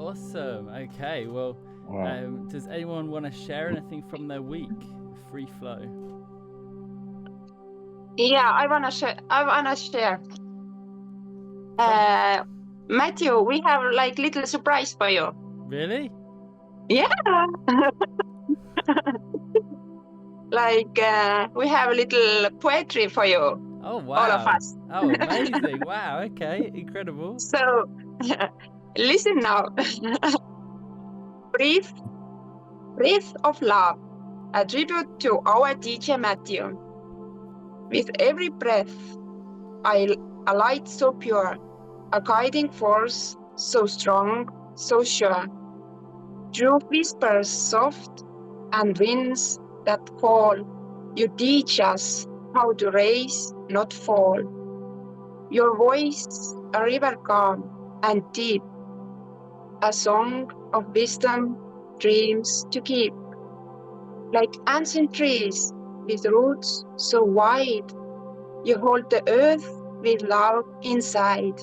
Awesome. Okay, well, does anyone want to share anything from their week? Free flow. Yeah, I wanna share. Matthew, we have like little surprise for you. Really? Yeah. Like we have a little poetry for you. Oh wow! All of us. Oh, amazing! Wow. Okay, incredible. So, listen now. Breath of love, a tribute to our teacher Matthew. With every breath, a light so pure, a guiding force so strong, so sure. Through whispers soft and winds that call, you teach us how to rise, not fall. Your voice, a river calm and deep, a song of wisdom, dreams to keep. Like ancient trees with roots so wide, you hold the earth with love inside.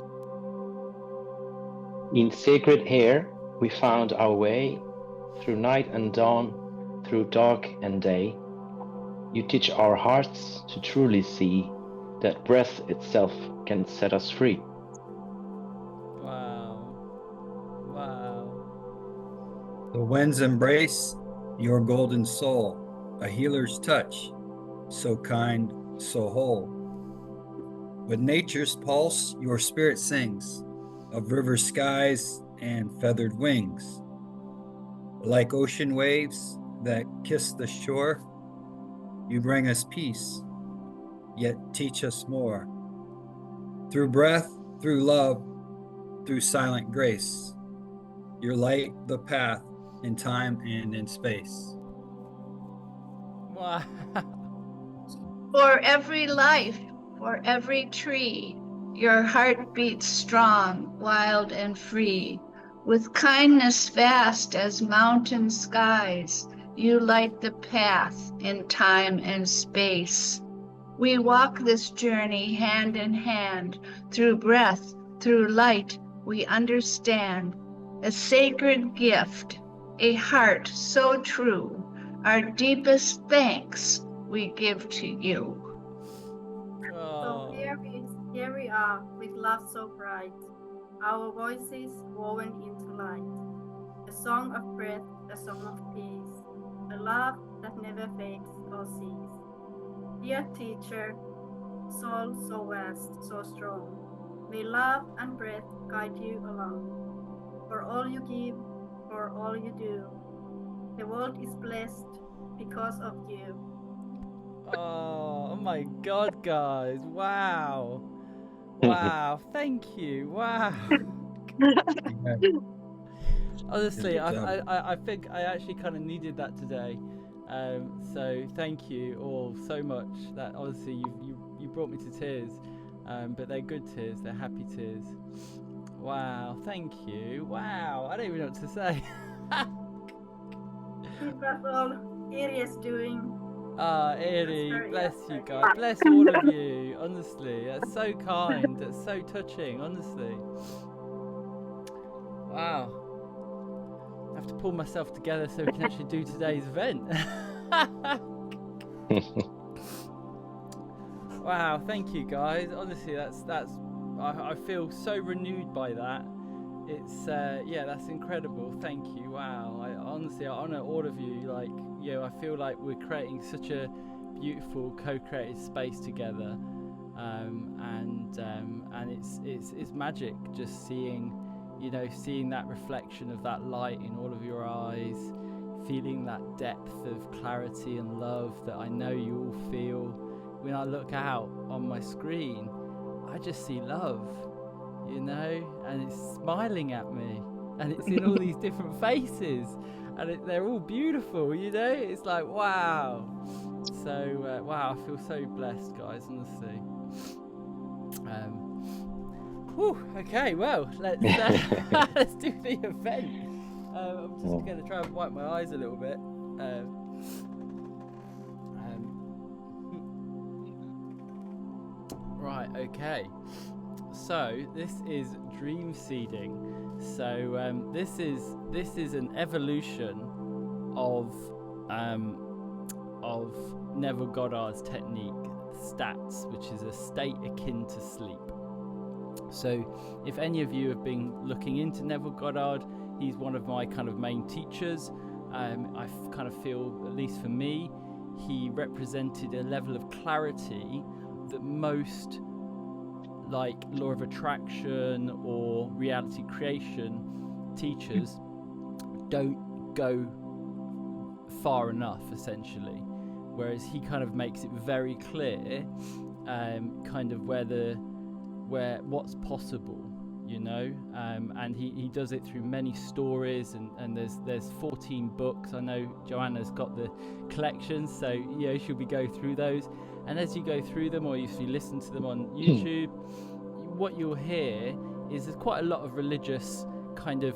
In sacred air, we found our way, through night and dawn, through dark and day. You teach our hearts to truly see that breath itself can set us free. Wow. Wow. The winds embrace your golden soul, a healer's touch, so kind, so whole. With nature's pulse, your spirit sings, of river skies and feathered wings. Like ocean waves that kiss the shore, you bring us peace, yet teach us more. Through breath, through love, through silent grace, your light the path in time and in space. Wow. For every life, for every tree, your heart beats strong, wild and free. With kindness vast as mountain skies, you light the path in time and space. We walk this journey hand in hand, through breath, through light, we understand. A sacred gift, a heart so true, our deepest thanks we give to you. Oh. So here we are, with love so bright, our voices woven into light. A song of breath, a song of peace, a love that never fades or ceases. Dear teacher, soul so vast, so strong, may love and breath guide you along. For all you give, for all you do, the world is blessed because of you. Oh my God, guys! Wow, wow! Thank you! Wow. Honestly, I think I actually kind of needed that today. So thank you all so much. That honestly, you brought me to tears. But they're good tears. They're happy tears. Wow! Thank you! Wow! I don't even know what to say. It was all Arius doing. Eri, bless you guys. Bless all of you. Honestly, that's so kind. That's so touching. Honestly. Wow. I have to pull myself together so we can actually do today's event. Wow. Thank you guys. Honestly, that's. I feel so renewed by that. It's yeah, that's incredible. Thank you. Wow. I honor all of you. Like, you know, I feel like we're creating such a beautiful co-created space together, and it's magic just seeing that reflection of that light in all of your eyes, feeling that depth of clarity and love that I know you all feel. When I look out on my screen, I just see love, and it's smiling at me, and it's in all these different faces, and they're all beautiful, it's like, wow. So wow, I feel so blessed, guys, honestly. Okay, well, let's let's do the event. I'm just going to try and wipe my eyes a little bit. Right, okay. So this is dream seeding. So this is an evolution of Neville Goddard's technique, stats, which is a state akin to sleep. So if any of you have been looking into Neville Goddard, he's one of my kind of main teachers. I kind of feel, at least for me, he represented a level of clarity that most like law of attraction or reality creation teachers don't go far enough, essentially, whereas he kind of makes it very clear kind of where what's possible, you know, and he does it through many stories, and there's 14 books. I know Joanna's got the collection, so you know she'll be going through those, and as you go through them or if you listen to them on YouTube, what you'll hear is there's quite a lot of religious kind of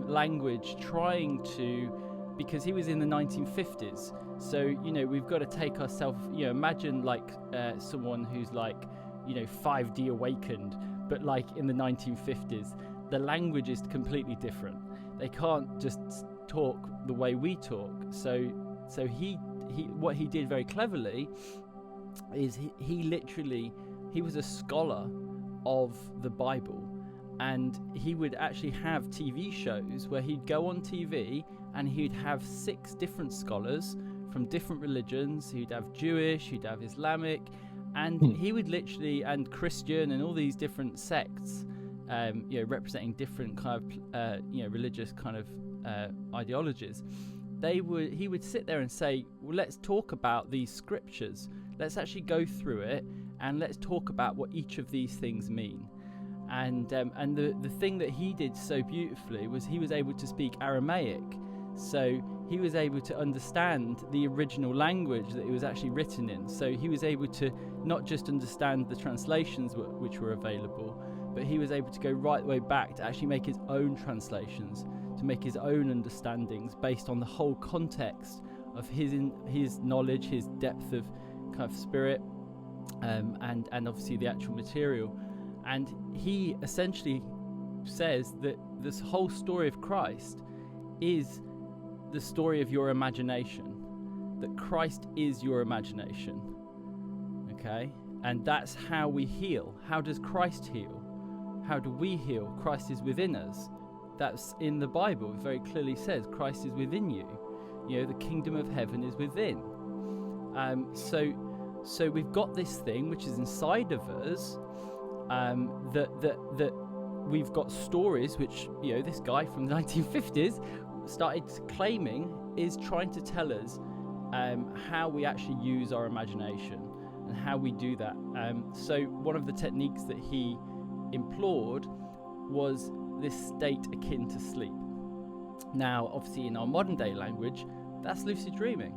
language trying to, because he was in the 1950s, so you know we've got to take ourselves, you know, imagine like someone who's like, you know, 5D awakened, but like in the 1950s, the language is completely different. They can't just talk the way we talk. So he what he did very cleverly is he was a scholar of the Bible, and he would actually have TV shows where he'd go on TV and he'd have 6 different scholars from different religions. He'd have Jewish, he'd have Islamic, and he would literally, and Christian, and all these different sects, you know, representing different kind of you know, religious kind of ideologies. He would sit there and say, well, let's talk about these scriptures, let's actually go through it, and let's talk about what each of these things mean. And the thing that he did so beautifully was he was able to speak Aramaic, so he was able to understand the original language that it was actually written in. So he was able to not just understand the translations which were available, but he was able to go right the way back to actually make his own translations, to make his own understandings based on the whole context of his knowledge, his depth of kind of spirit, and obviously the actual material. And he essentially says that this whole story of Christ is the story of your imagination, that Christ is your imagination. Okay? And that's how we heal. How does Christ heal? How do we heal? Christ is within us. That's in the Bible. It very clearly says Christ is within you. You know, the kingdom of heaven is within. So we've got this thing which is inside of us, that we've got stories which, you know, this guy from the 1950s started claiming is trying to tell us how we actually use our imagination and how we do that. So one of the techniques that he implored was this state akin to sleep. Now, obviously, in our modern day language, that's lucid dreaming.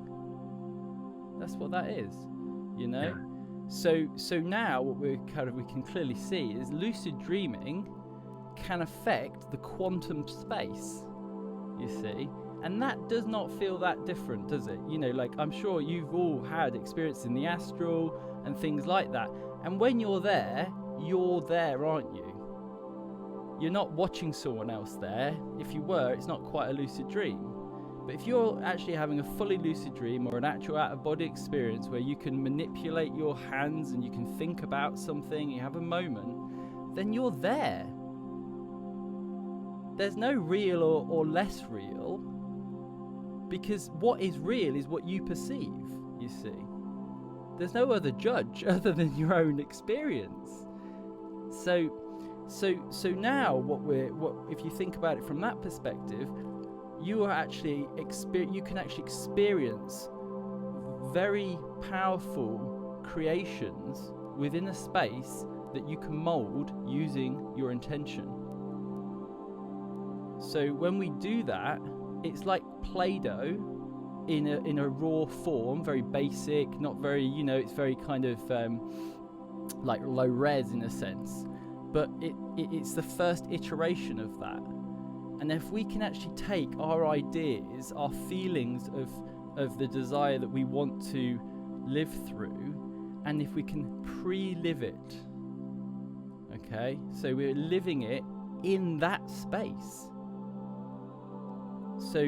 That's what that is, you know. Yeah. So now what we can clearly see is lucid dreaming can affect the quantum space, you see, and that does not feel that different, does it? You know, like, I'm sure you've all had experience in the astral and things like that, and when you're there, aren't you? You're not watching someone else there. If you were, it's not quite a lucid dream. But if you're actually having a fully lucid dream or an actual out-of-body experience where you can manipulate your hands and you can think about something, you have a moment, then you're there. There's no real or less real, because what is real is what you perceive, you see. There's no other judge other than your own experience. So now if you think about it from that perspective, you can actually experience very powerful creations within a space that you can mold using your intention. So when we do that, it's like Play-Doh in a raw form, very basic, not very, you know, it's very kind of like low res in a sense, but it's the first iteration of that. And if we can actually take our ideas, our feelings of the desire that we want to live through, and if we can pre-live it, okay, so we're living it in that space. So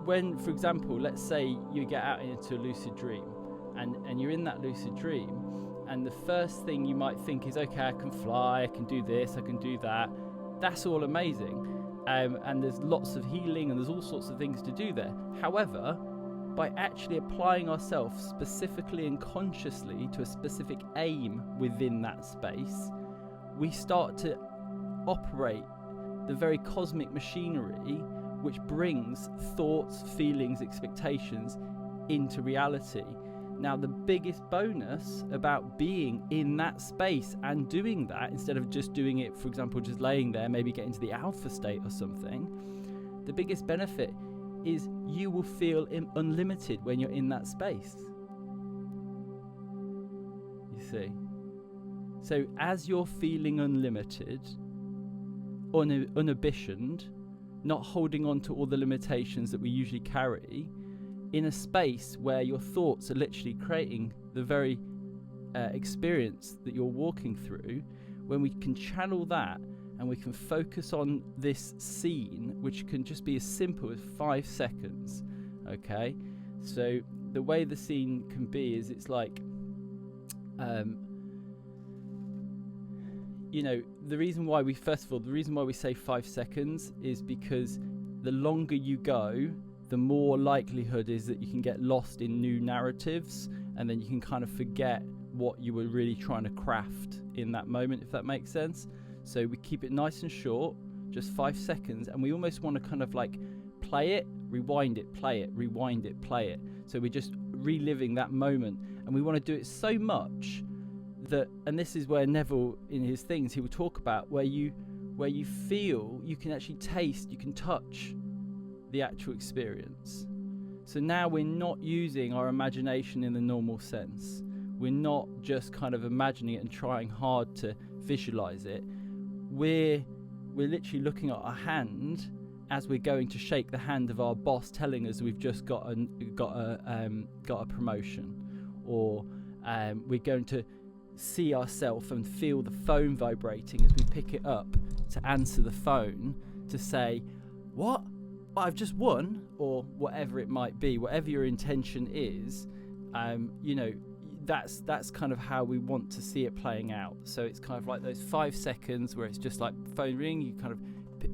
when, for example, let's say you get out into a lucid dream and you're in that lucid dream, and the first thing you might think is, okay, I can fly, I can do this, I can do that. That's all amazing. And there's lots of healing and there's all sorts of things to do there. However, by actually applying ourselves specifically and consciously to a specific aim within that space, we start to operate the very cosmic machinery which brings thoughts, feelings, expectations into reality. Now, the biggest bonus about being in that space and doing that, instead of just doing it, for example, just laying there, maybe getting to the alpha state or something, the biggest benefit is you will feel unlimited when you're in that space. You see? So as you're feeling unlimited, unambitioned, not holding on to all the limitations that we usually carry, in a space where your thoughts are literally creating the very experience that you're walking through, when we can channel that and we can focus on this scene, which can just be as simple as 5 seconds, okay? So the way the scene can be is it's like, you know, the reason why we say 5 seconds is because the longer you go, the more likelihood is that you can get lost in new narratives, and then you can kind of forget what you were really trying to craft in that moment, if that makes sense. So we keep it nice and short, just 5 seconds, and we almost want to kind of like play it, rewind it, play it, rewind it, play it. So we're just reliving that moment, and we want to do it so much that, and this is where Neville, in his things, he will talk about where you feel, you can actually taste, you can touch the actual experience. So now we're not using our imagination in the normal sense. We're not just kind of imagining it and trying hard to visualize it. We're literally looking at our hand as we're going to shake the hand of our boss, telling us we've just got a promotion, or we're going to see ourselves and feel the phone vibrating as we pick it up to answer the phone to say, what? I've just won, or whatever it might be, whatever your intention is. You know, that's kind of how we want to see it playing out. So it's kind of like those 5 seconds where it's just like phone ring, you kind of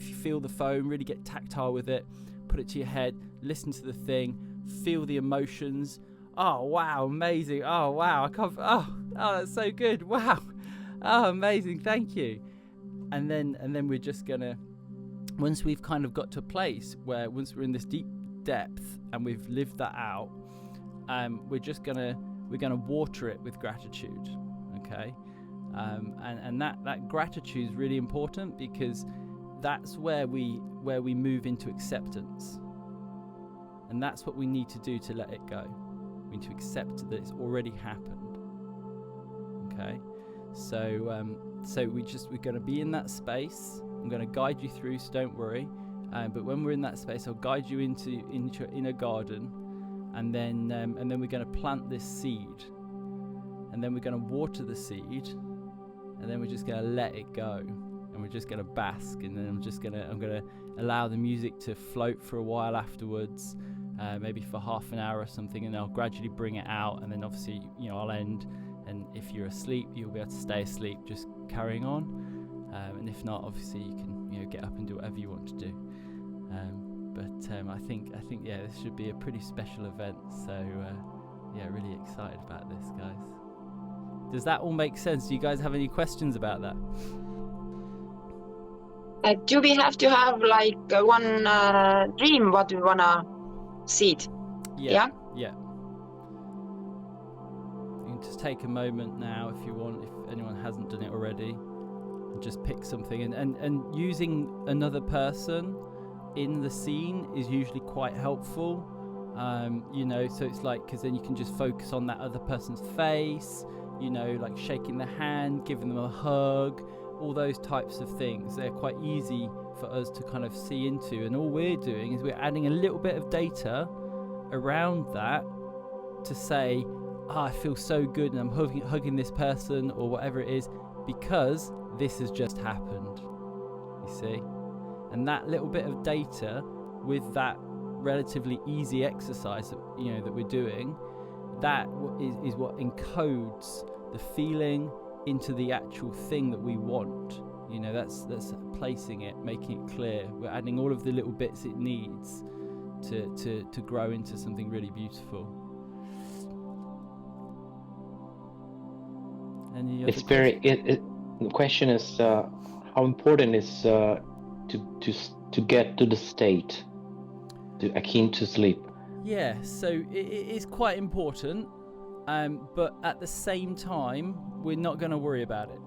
feel the phone, really get tactile with it, put it to your head, listen to the thing, feel the emotions. Oh wow, amazing. Oh wow, I can't, oh that's so good. Wow. Oh amazing, thank you. And then we're just gonna, once we've kind of got to a place where, once we're in this deep depth and we've lived that out, we're gonna water it with gratitude, okay? And that gratitude is really important, because that's where we move into acceptance, and that's what we need to do to let it go. We need to accept that it's already happened, okay? So we're going to be in that space. I'm going to guide you through, so don't worry. But when we're in that space, I'll guide you into your inner garden, and then we're going to plant this seed, and then we're going to water the seed, and then we're just going to let it go, and we're just going to bask, and then I'm going to allow the music to float for a while afterwards, maybe for half an hour or something, and I'll gradually bring it out, and then obviously, you know, I'll end. And if you're asleep, you'll be able to stay asleep, just carrying on. And if not, obviously you can, you know, get up and do whatever you want to do. I think yeah, this should be a pretty special event. So yeah, really excited about this, guys. Does that all make sense? Do you guys have any questions about that? Do we have to have like one dream what we wanna see? Yeah. You can just take a moment now if you want, if anyone hasn't done it already, and just pick something, and using another person in the scene is usually quite helpful, you know, so it's like, because then you can just focus on that other person's face, you know, like shaking their hand, giving them a hug, all those types of things. They're quite easy for us to kind of see into, and all we're doing is we're adding a little bit of data around that to say, I feel so good and I'm hugging this person or whatever it is, because this has just happened. You see. And that little bit of data with that relatively easy exercise that, you know, that we're doing, that is what encodes the feeling into the actual thing that we want. You know, that's placing it, making it clear. We're adding all of the little bits it needs to grow into something really beautiful. It's very. The question is how important is to get to the state, to akin to sleep. Yeah, so it is quite important, but at the same time, we're not going to worry about it.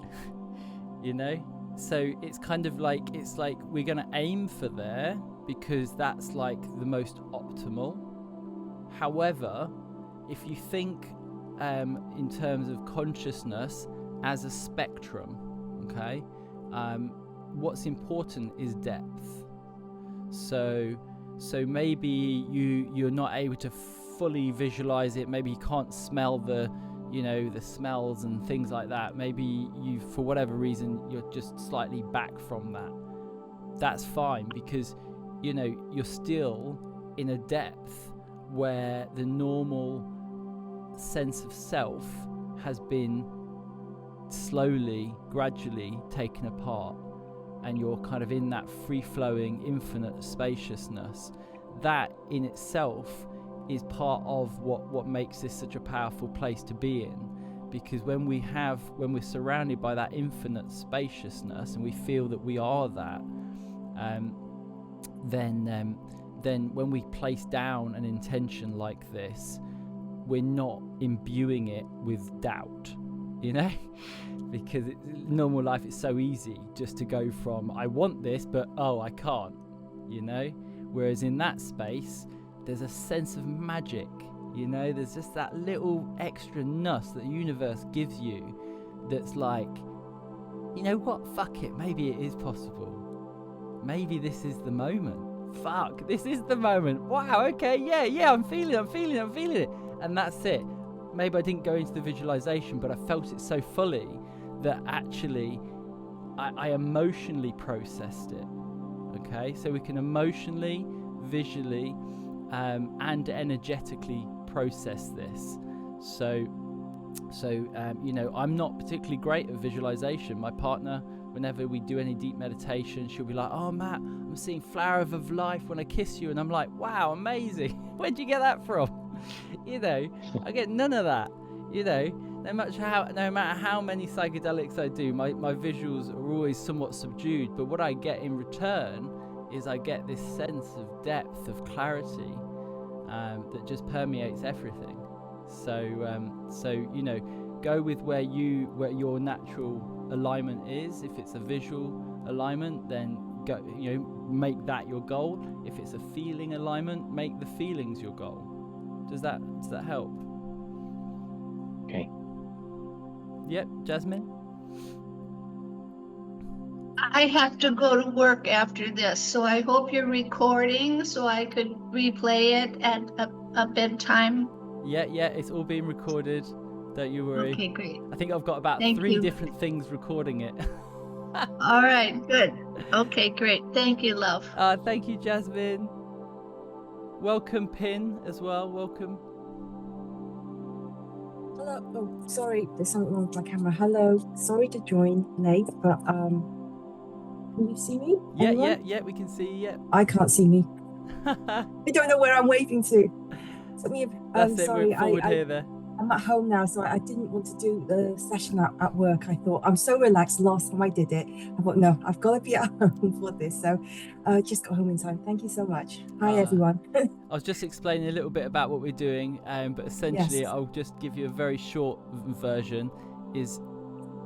You know, so it's kind of like, it's like we're going to aim for there because that's like the most optimal. However, if you think in terms of consciousness as a spectrum, okay, what's important is depth. So maybe you're not able to fully visualize it. Maybe you can't smell the smells and things like that. Maybe you, for whatever reason, you're just slightly back from that. That's fine, because you know you're still in a depth where the normal sense of self has been slowly, gradually taken apart, and you're kind of in that free-flowing infinite spaciousness. That in itself is part of what makes this such a powerful place to be in, because when we're surrounded by that infinite spaciousness and we feel that we are that, then when we place down an intention like this, we're not imbuing it with doubt, you know. Because in normal life it's so easy just to go from I want this but I can't, you know. Whereas in that space there's a sense of magic, you know. There's just that little extra nuss that the universe gives you that's like, you know what, fuck it, maybe it is possible. Maybe this is the moment. Fuck, this is the moment. Wow, okay, yeah, I'm feeling it. And that's it. Maybe I didn't go into the visualization, but I felt it so fully that actually I emotionally processed it. Okay, so we can emotionally, visually, and energetically process this. So you know, I'm not particularly great at visualization. My partner, whenever we do any deep meditation, she'll be like, "Oh, Matt, I'm seeing flowers of life when I kiss you," and I'm like, "Wow, amazing! Where'd you get that from?" You know, I get none of that. You know, no matter how many psychedelics I do, my visuals are always somewhat subdued. But what I get in return is I get this sense of depth, of clarity, that just permeates everything. So you know, go with where your natural alignment is. If it's a visual alignment, then go, you know, make that your goal. If it's a feeling alignment, make the feelings your goal. Does that help? Okay. Yep, Jasmine? I have to go to work after this, so I hope you're recording so I could replay it at a bedtime. Yeah, it's all being recorded. Don't you worry. Okay, great. I think I've got about three different things recording it. All right, good. Okay, great. Thank you, love. Thank you, Jasmine. Welcome, Pin, as well. Welcome. Hello. Oh, sorry, there's something wrong with my camera. Hello. Sorry to join late, but can you see me? Yeah, we can see you. Yeah. I can't see me. I don't know where I'm waving to. That's it. Sorry, we're forward here there. I'm at home now, so I didn't want to do the session at work. I thought, I'm so relaxed. Last time I did it, I thought, no, I've got to be at home for this. So I just got home in time. Thank you so much. Hi, everyone. I was just explaining a little bit about what we're doing, but essentially Yes. I'll just give you a very short version. Is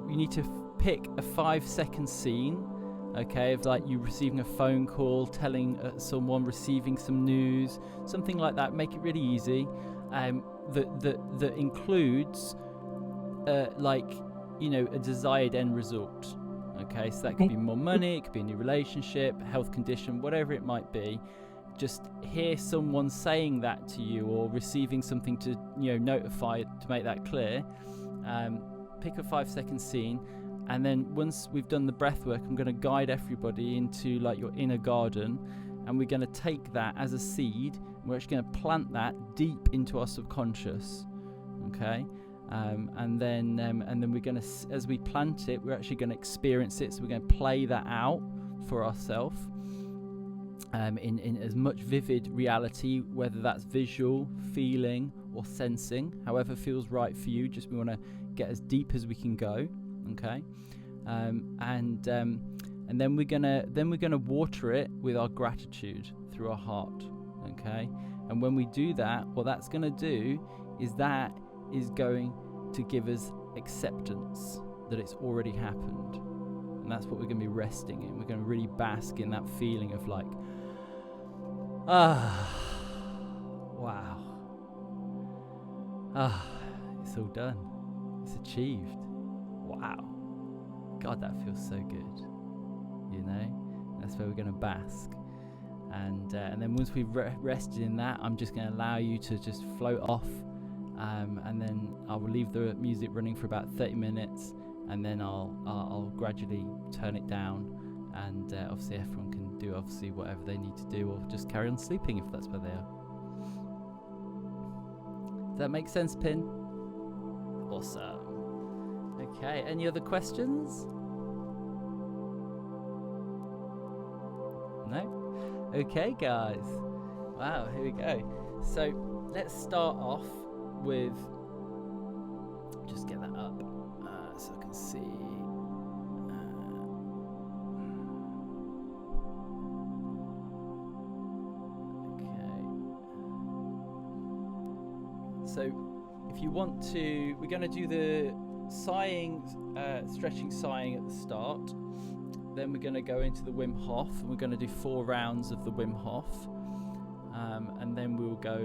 you need to pick a 5-second scene, okay, of like you receiving a phone call, telling someone, receiving some news, something like that. Make it really easy. That includes like, you know, a desired end result. Okay, so that could be more money, it could be a new relationship, health condition, whatever it might be. Just hear someone saying that to you or receiving something to, you know, notify to make that clear. Pick a 5-second scene And then once we've done the breath work, I'm going to guide everybody into like your inner garden, and we're going to take that as a seed, and we're actually going to plant that deep into our subconscious. Okay. And then we're going to, as we plant it, we're actually going to experience it. So we're going to play that out for ourselves in as much vivid reality, whether that's visual, feeling, or sensing, however feels right for you. Just we want to get as deep as we can go. Okay. And then we're gonna water it with our gratitude through our heart. Okay. And when we do that, what that's going to do is that is going to give us acceptance that it's already happened. And that's what we're going to be resting in. We're going to really bask in that feeling of like, wow. It's all done. It's achieved. Wow. God, that feels so good. You know? That's where we're going to bask. And then once we've rested in that, I'm just going to allow you to just float off. And then I'll leave the music running for about 30 minutes, and then I'll gradually turn it down, and obviously everyone can do obviously whatever they need to do, or just carry on sleeping if that's where they are. Does that make sense, Pin? Awesome. Okay, any other questions? No? Okay, guys. Wow, here we go. So let's start off with, just get that up so I can see. Okay. So if you want to, we're going to do the sighing, stretching sighing at the start. Then we're going to go into the Wim Hof, and we're going to do 4 rounds of the Wim Hof. And then we'll go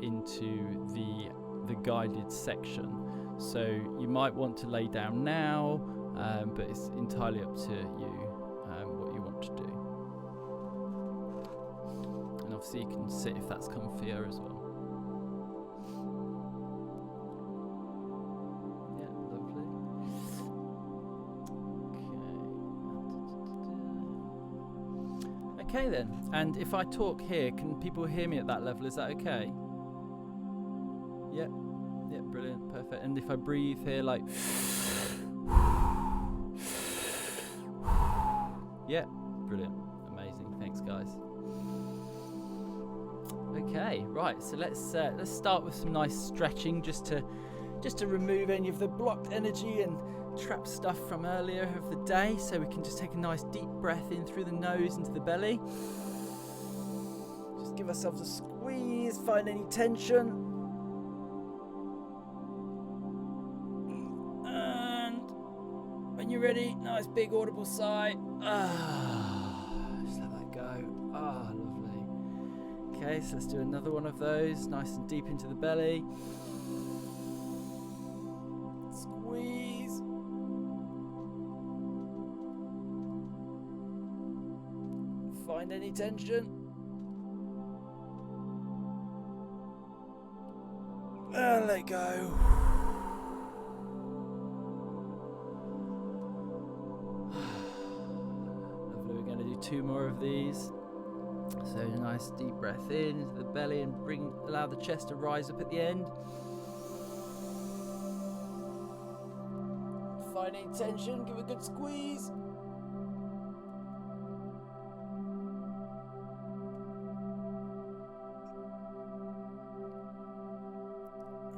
into the guided section. So you might want to lay down now, but it's entirely up to you what you want to do. And obviously you can sit if that's comfier as well. Yeah, lovely. Okay then, and if I talk here, can people hear me at that level? Is that okay? Yeah, brilliant, perfect. And if I breathe here, like, yeah, brilliant, amazing. Thanks, guys. Okay, right. So let's start with some nice stretching, just to remove any of the blocked energy and trapped stuff from earlier of the day. So we can just take a nice deep breath in through the nose into the belly. Just give ourselves a squeeze, find any tension. When you're ready, nice big audible sigh. Just let that go. Lovely. Okay, so let's do another one of those. Nice and deep into the belly. Squeeze. Find any tension. And let go. Lovely, we're going to do 2 more of these. So a nice deep breath in into the belly and allow the chest to rise up at the end. Find any tension, give a good squeeze.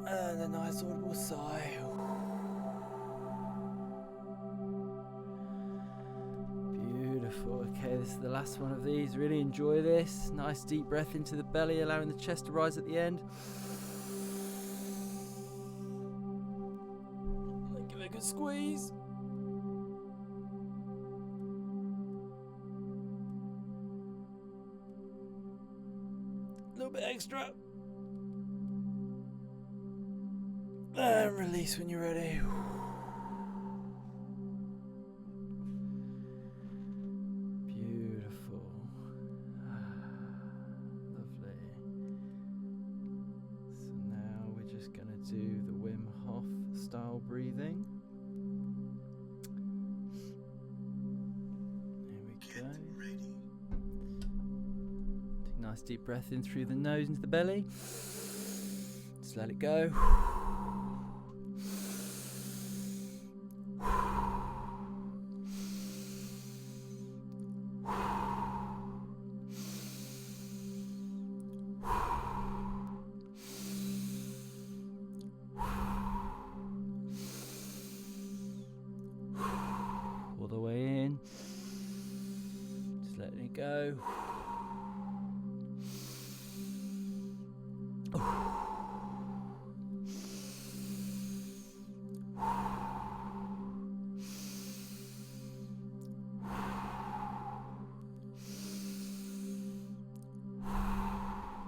And a nice audible sigh. Beautiful. Okay, this is the last one of these. Really enjoy this. Nice deep breath into the belly, allowing the chest to rise at the end. And give it a good squeeze. A little bit extra. And release when you're ready. Beautiful. Lovely. So now we're just going to do the Wim Hof style breathing. Nice deep breath in through the nose into the belly. Just let it go. All the way in. Just letting it go.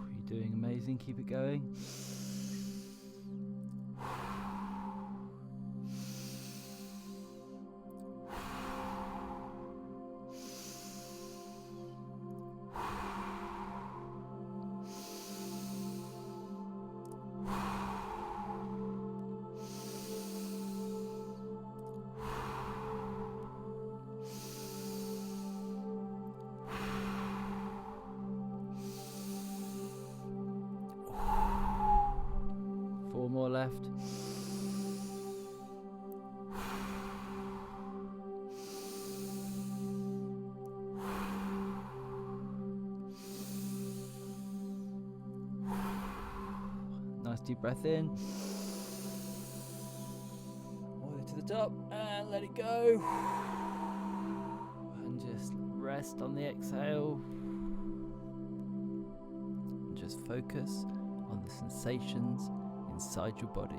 You're doing amazing. Keep it going. More left. Nice deep breath in. All the way to the top and let it go. And just rest on the exhale. And just focus on the sensations inside your body.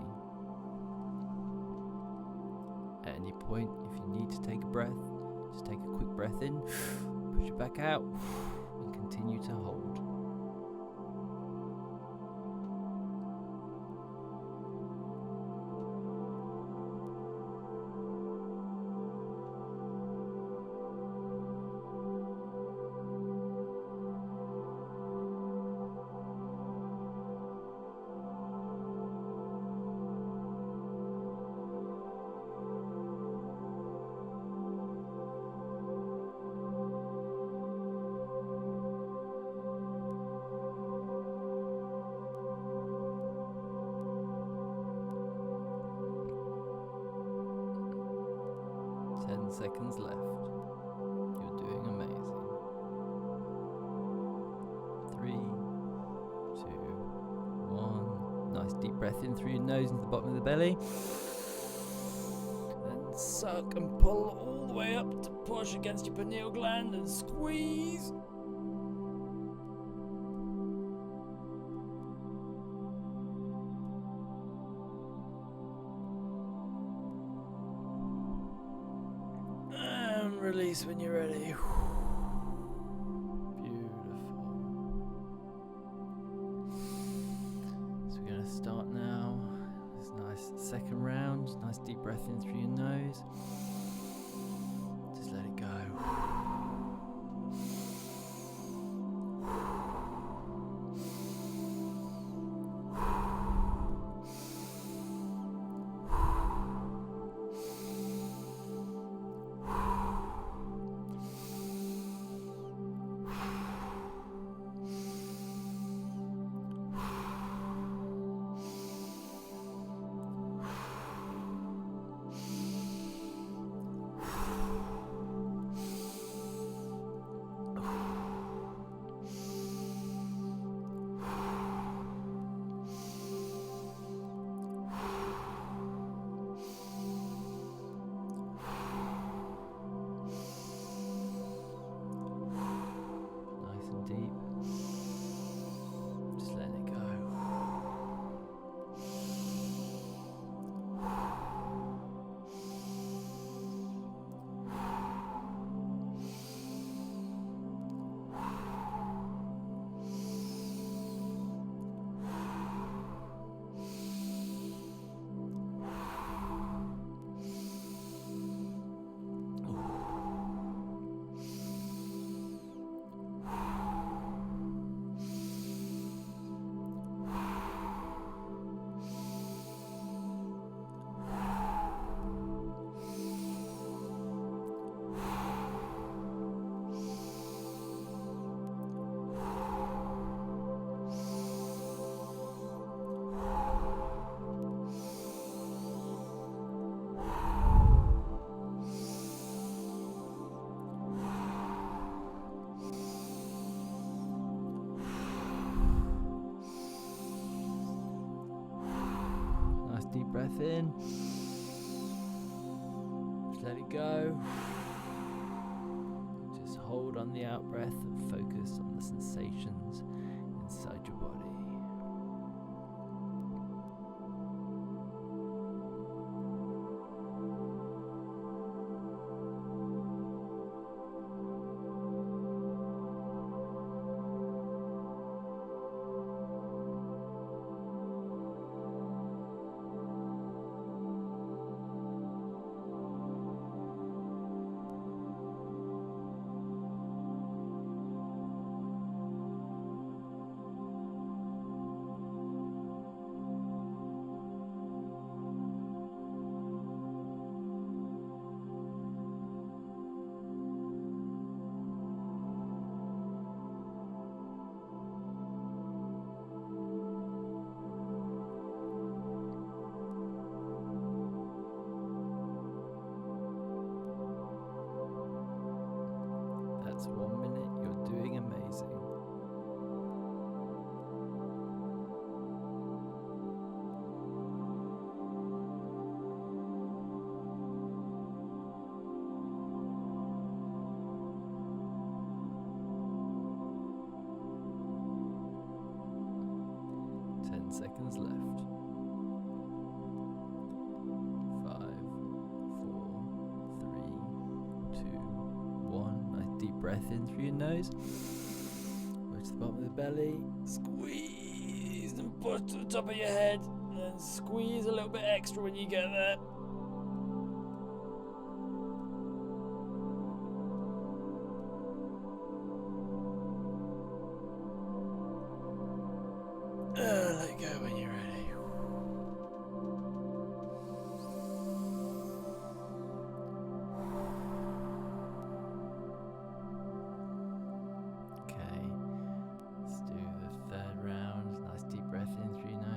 At any point, if you need to take a breath, just take a quick breath in, push it back out, and continue to hold. Seconds left. You're doing amazing. 3, 2, 1. Nice deep breath in through your nose into the bottom of the belly. Then suck and pull all the way up to push against your pineal gland and squeeze. Release when you're ready. Beautiful. So we're going to start now. This nice second round. Nice deep breath in through your nose. Just let it go. deep breath in. Just let it go. Just hold on the out breath and focus on the sensations inside your body. That's 1 minute. You're doing amazing. Seconds left. 5, 4, 3, 2, 1. Nice deep breath in through your nose. Go to the bottom of the belly. Squeeze and push to the top of your head. And squeeze a little bit extra when you get there. Let go when you're ready. Okay, let's do the third round. Nice deep breath in through your nose.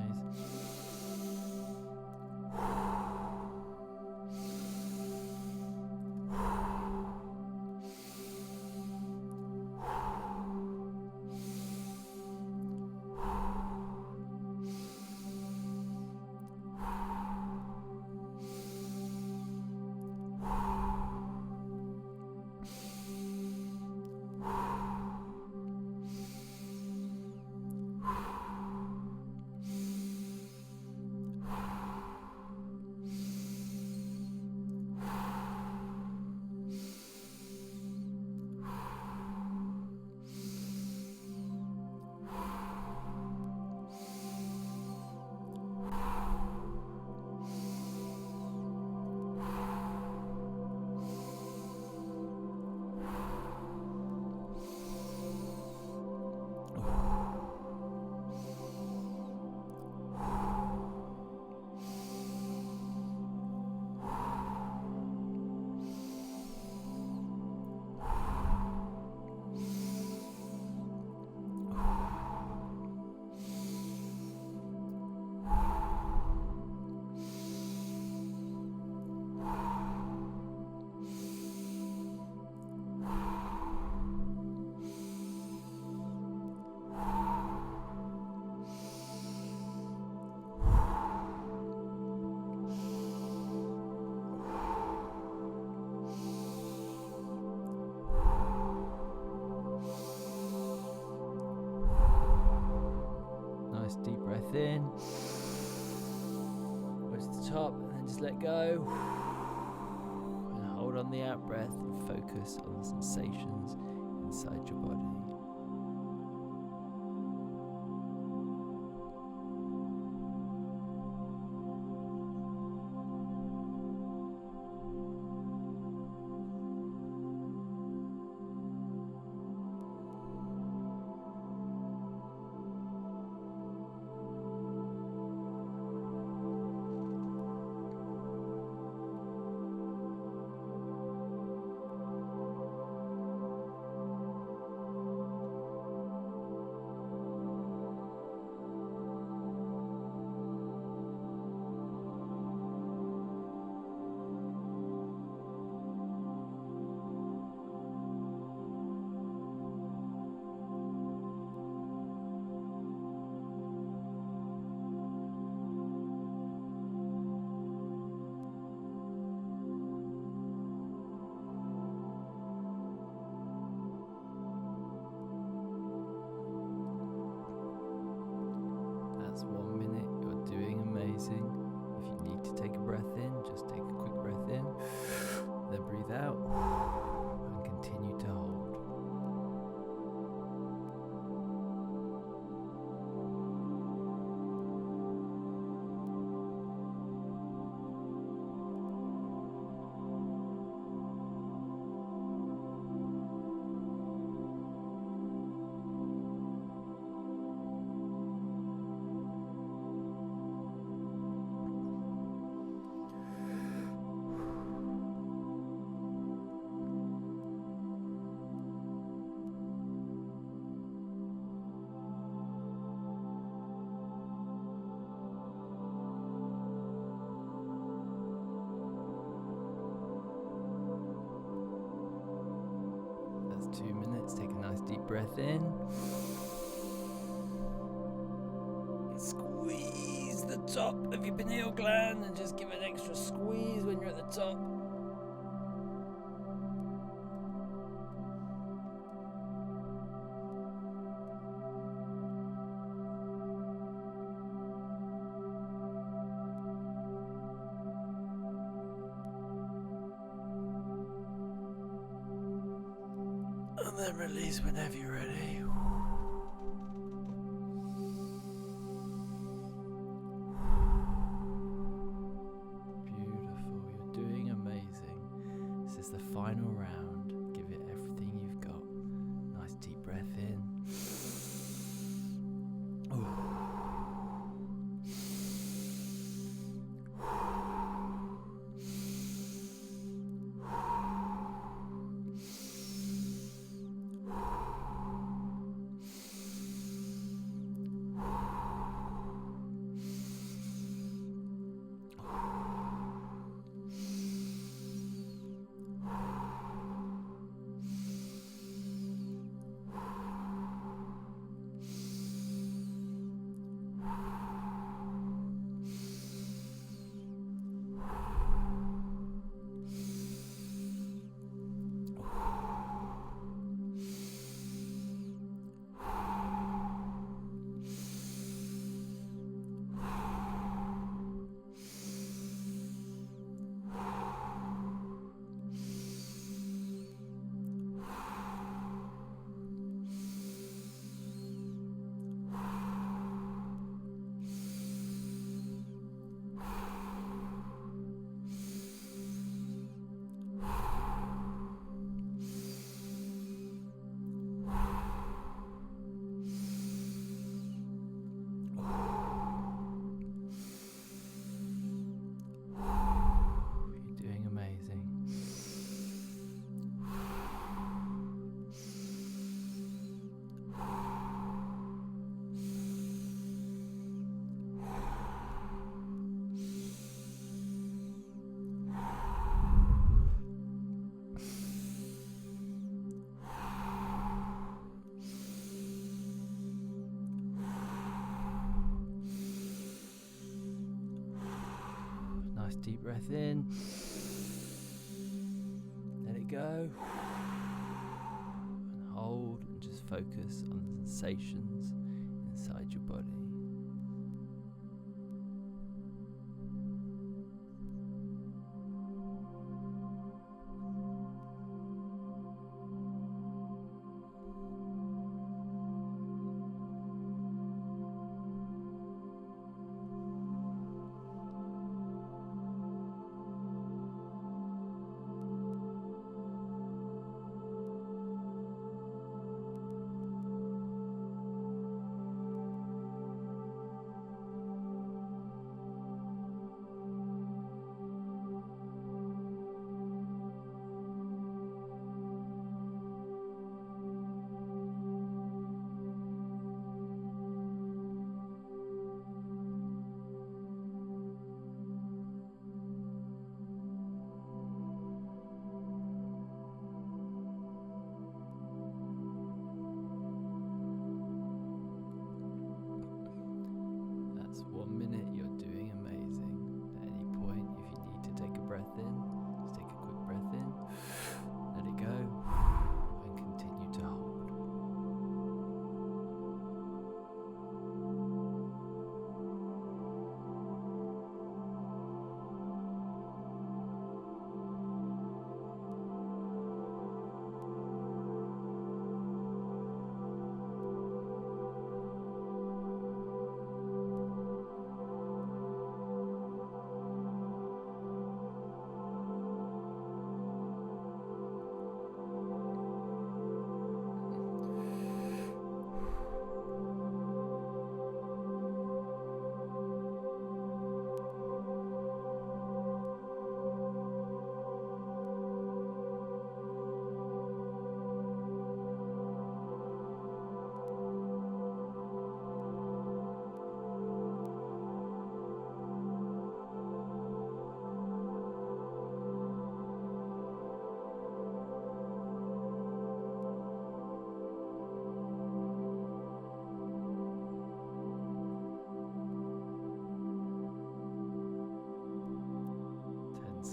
Deep breath in, go to the top, and then just let go. And hold on the out breath and focus on the sensations inside your body. breath in. Squeeze the top of your pineal gland and just give an extra squeeze when you're at the top. And then release whenever you're ready. Beautiful, you're doing amazing. This is the final round. Give it everything you've got. Nice deep breath in. Deep breath in. Let it go. And hold and just focus on the sensations inside your body.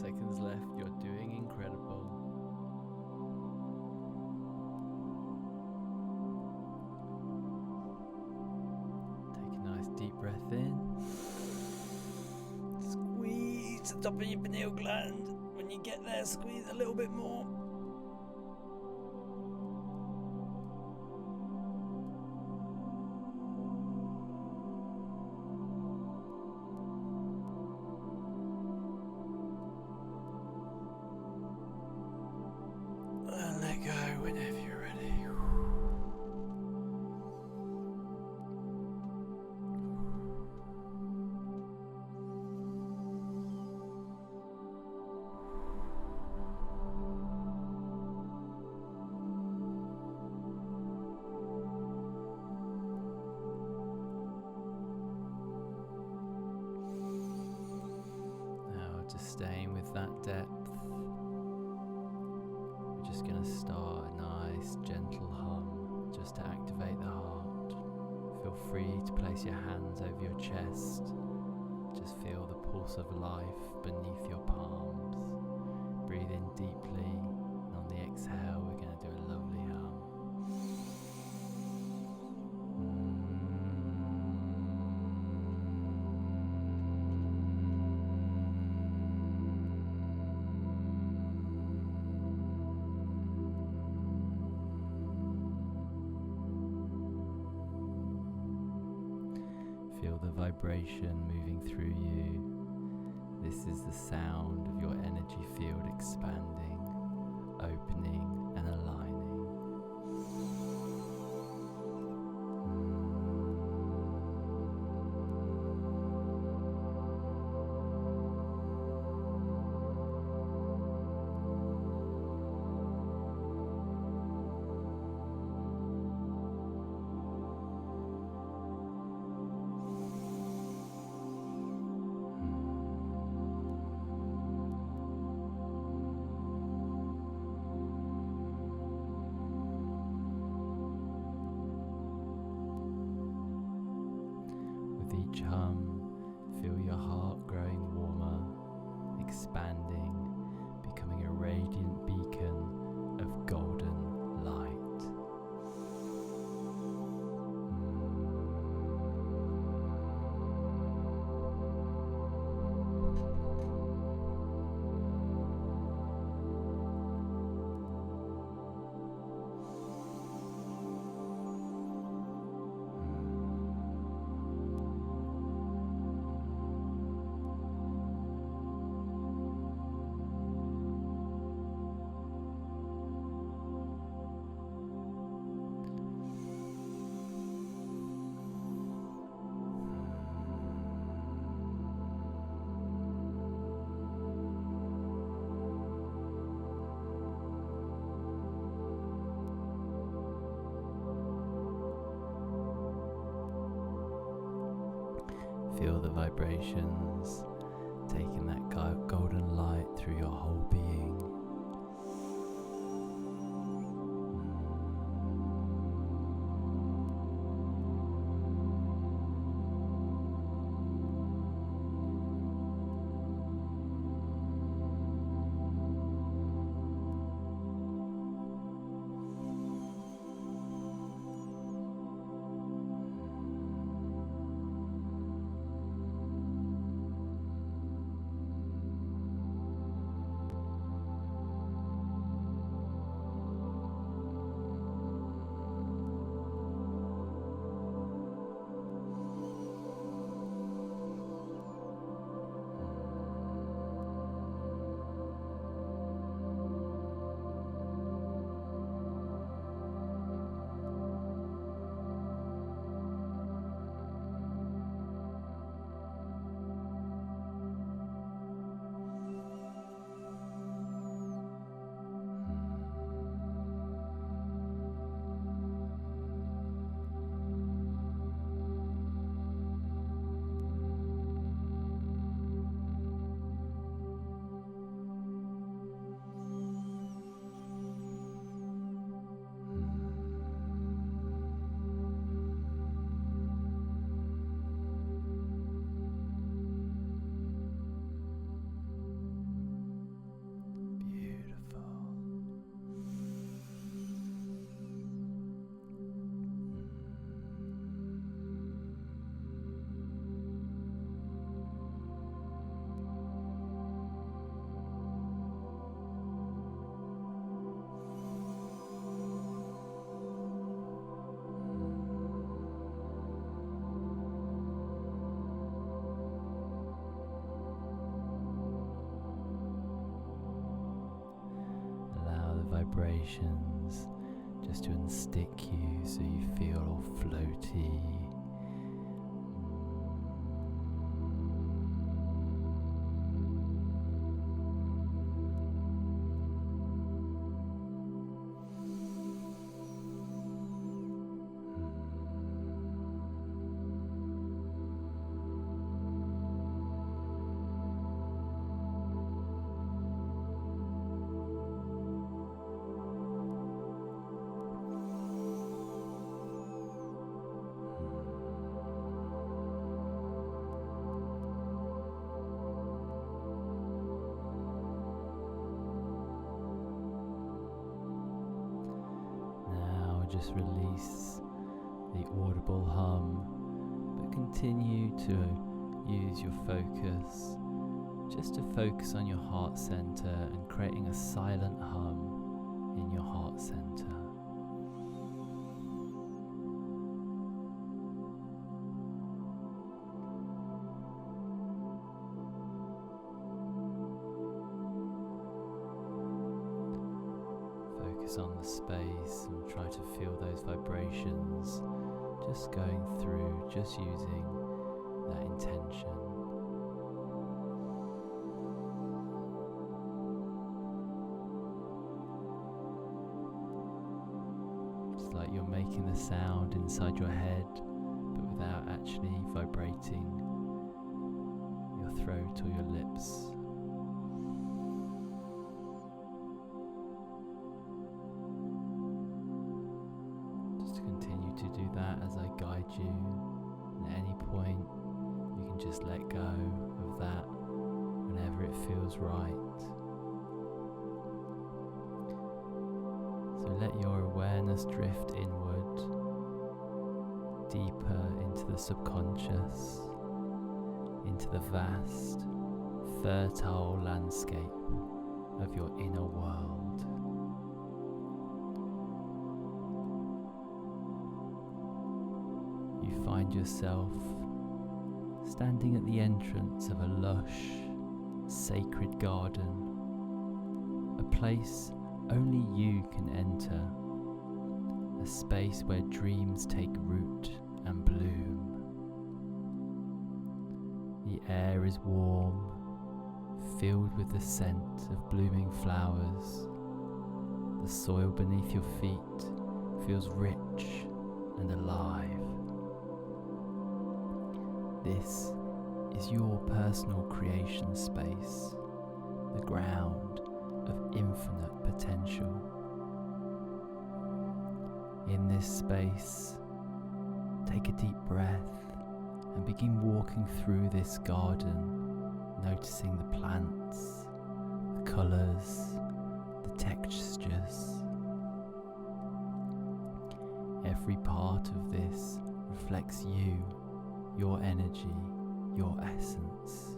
seconds left. You're doing incredible. Take a nice deep breath in. Squeeze the top of your pineal gland. When you get there, squeeze a little bit more. And let go whenever you're ready. Just staying with that depth. We're just going to start a nice gentle hum just to activate the heart. Feel free to place your hands over your chest. Just feel the pulse of life beneath your palms. Breathe in deeply, and on the exhale we're going to do a lovely hum. Feel the vibration moving through you. This is the sound of your energy field expanding, opening and aligning. Each hum, feel your heart growing warmer, expanding, becoming a radiant beacon of golden light. Feel the vibrations, taking that golden light through your whole being. vibrations just to unstick you so you feel all floaty. Just release the audible hum, but continue to use your focus just to focus on your heart center and creating a silent hum in your heart center. On the space and try to feel those vibrations just going through, just using that intention. Just like you're making the sound inside your head, but without actually vibrating your throat or your lips. Continue to do that as I guide you, and at any point you can just let go of that whenever it feels right. So let your awareness drift inward, deeper into the subconscious, into the vast, fertile landscape of your inner world. Find yourself standing at the entrance of a lush, sacred garden, a place only you can enter, a space where dreams take root and bloom. The air is warm, filled with the scent of blooming flowers. The soil beneath your feet feels rich and alive. This is your personal creation space, the ground of infinite potential. In this space, take a deep breath and begin walking through this garden, noticing the plants, the colours, the textures. Every part of this reflects you, your energy, your essence.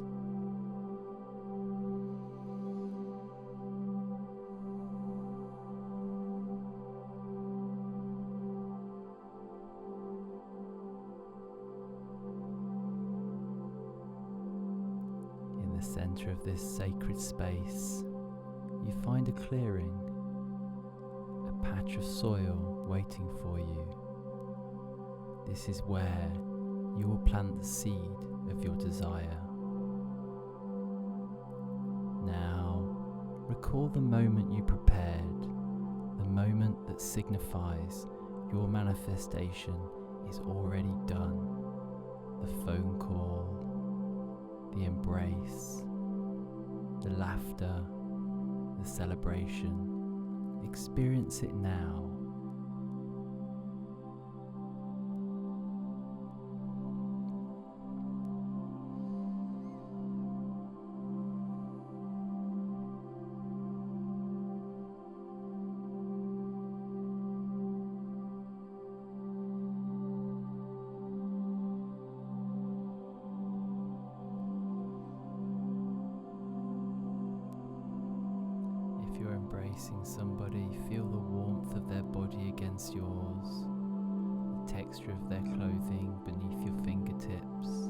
In the center of this sacred space, you find a clearing, a patch of soil waiting for you. This is where you will plant the seed of your desire. Now, recall the moment you prepared, the moment that signifies your manifestation is already done. The phone call, the embrace, the laughter, the celebration. Experience it now. Embracing somebody, feel the warmth of their body against yours, the texture of their clothing beneath your fingertips.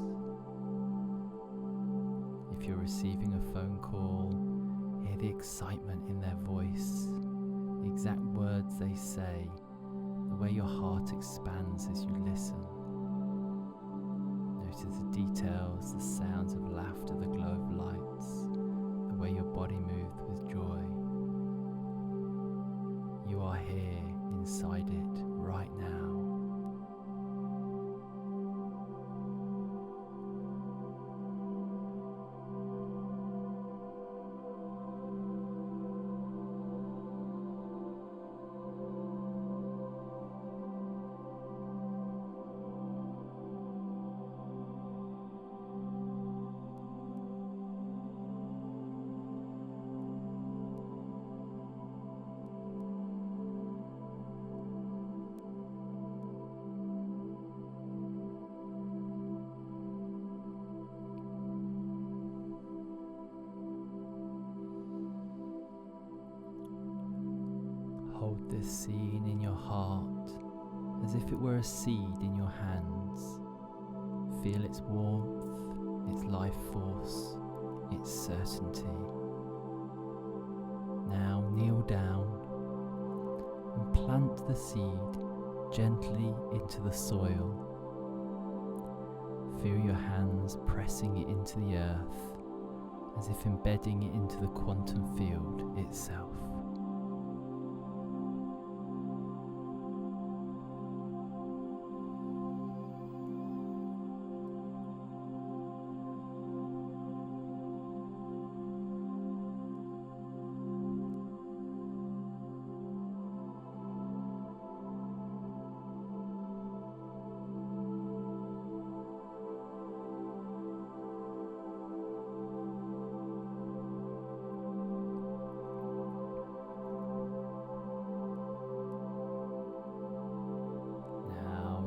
If you're receiving a phone call, hear the excitement in their voice, exact words they say, the way your heart expands as you listen. Notice the details, the sounds of laughter, the glow of lights, the way your body moved with joy. You are here inside it right now. Hold this scene in your heart as if it were a seed in your hands. Feel its warmth, its life force, its certainty. Now kneel down and plant the seed gently into the soil. Feel your hands pressing it into the earth as if embedding it into the quantum field itself.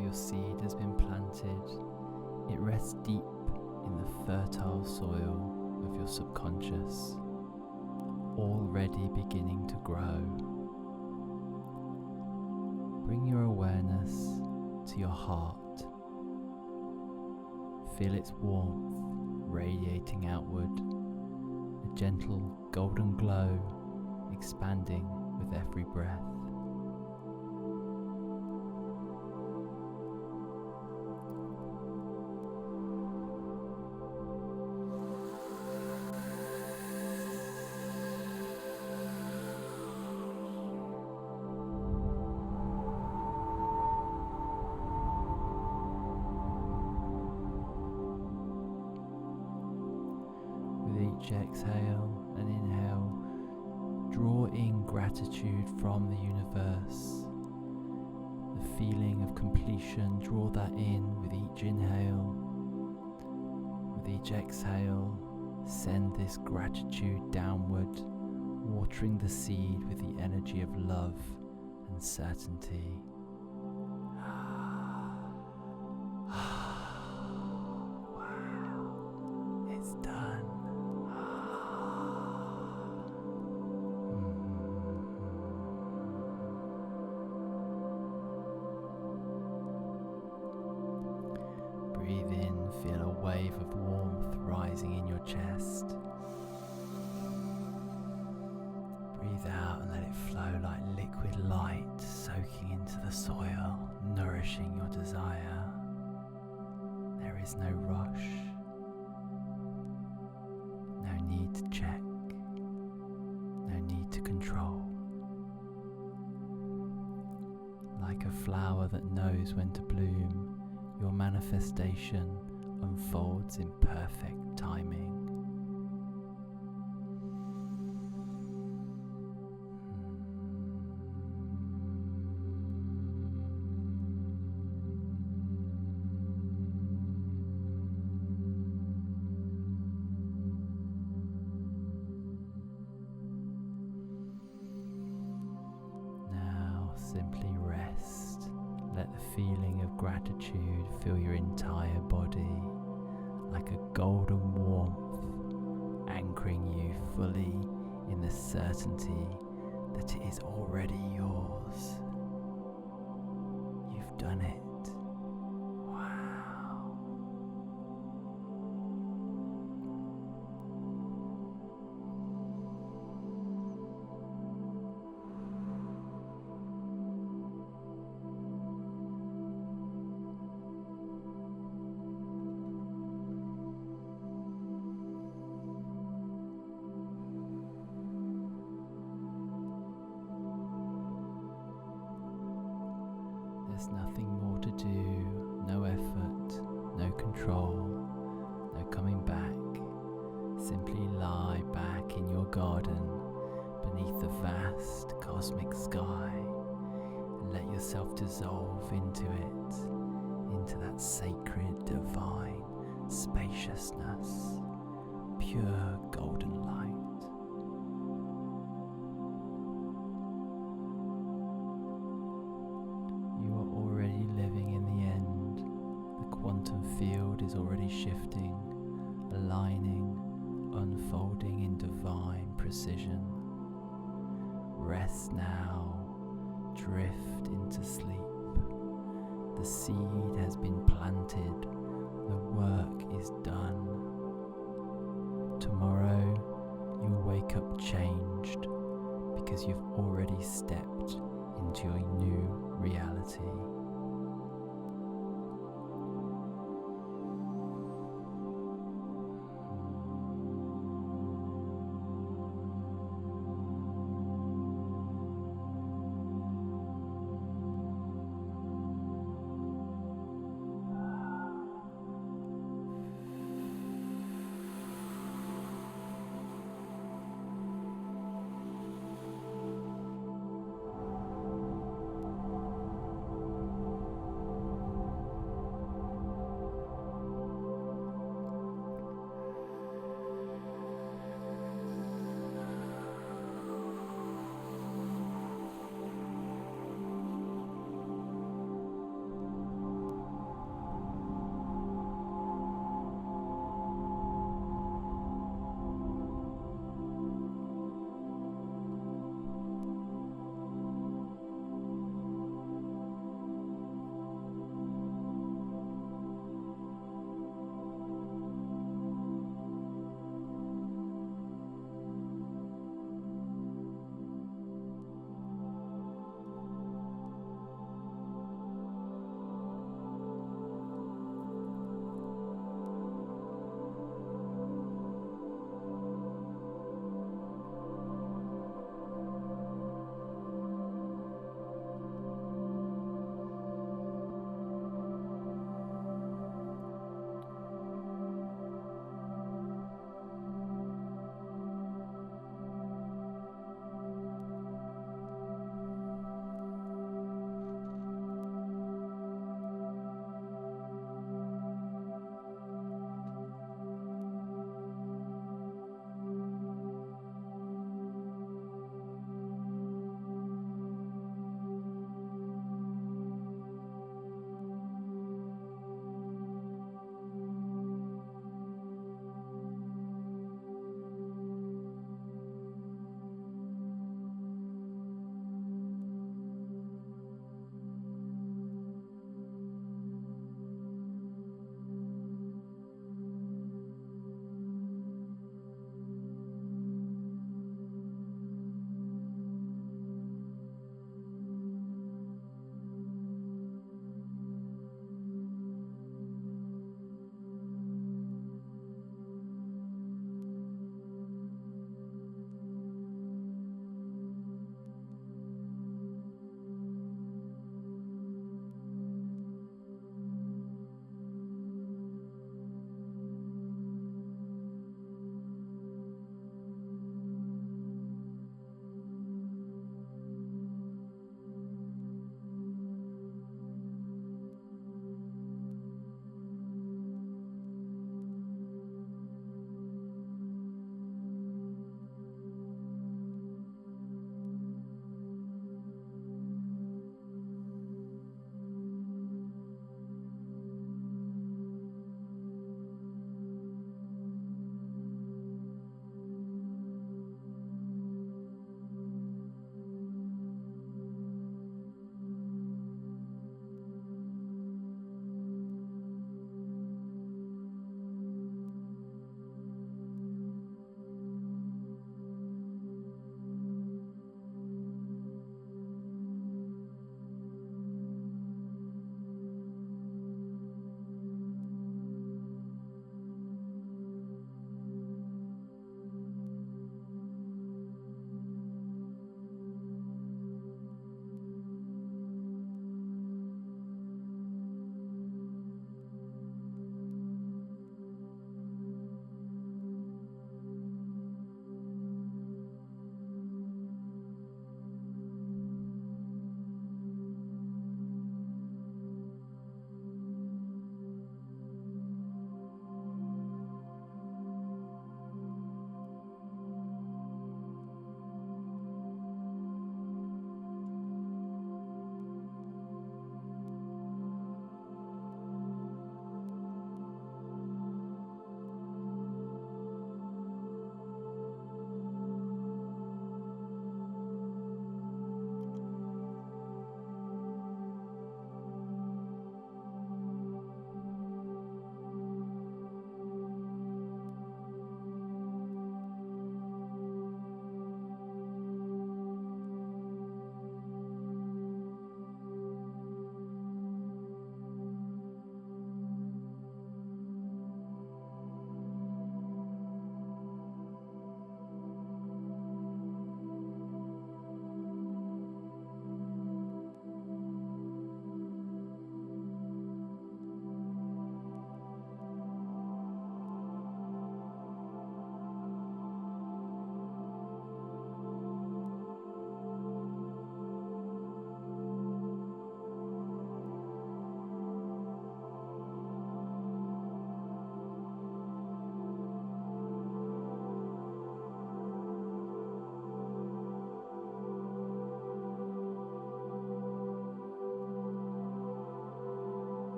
Your seed has been planted. It rests deep in the fertile soil of your subconscious, already beginning to grow. Bring your awareness to your heart. Feel its warmth radiating outward, a gentle golden glow expanding with every breath. Each exhale and inhale, draw in gratitude from the universe. The feeling of completion, draw that in with each inhale. With each exhale, send this gratitude downward, watering the seed with the energy of love and certainty. Wow, it's done. Breathe in, feel a wave of warmth rising in your chest. Breathe out and let it flow like liquid light, soaking into the soil, nourishing your desire. There is no rush, no need to check, no need to control. Like a flower that knows when to bloom, your manifestation unfolds in perfect timing. Now simply rest. Let the feeling of gratitude fill your entire body like a golden warmth, anchoring you fully in the certainty that it is already yours. You've done it. Wow. There's nothing more to do, no effort, no control, no coming back. Simply lie back in your garden beneath the vast cosmic sky and let yourself dissolve into it, into that sacred, divine spaciousness, pure golden light. You are already living in the end. The quantum field is already shifting, aligning, unfolding in divine precision. Rest now, drift into sleep. The seed has been planted, the work is done. Tomorrow you'll wake up changed because you've already stepped into your new reality.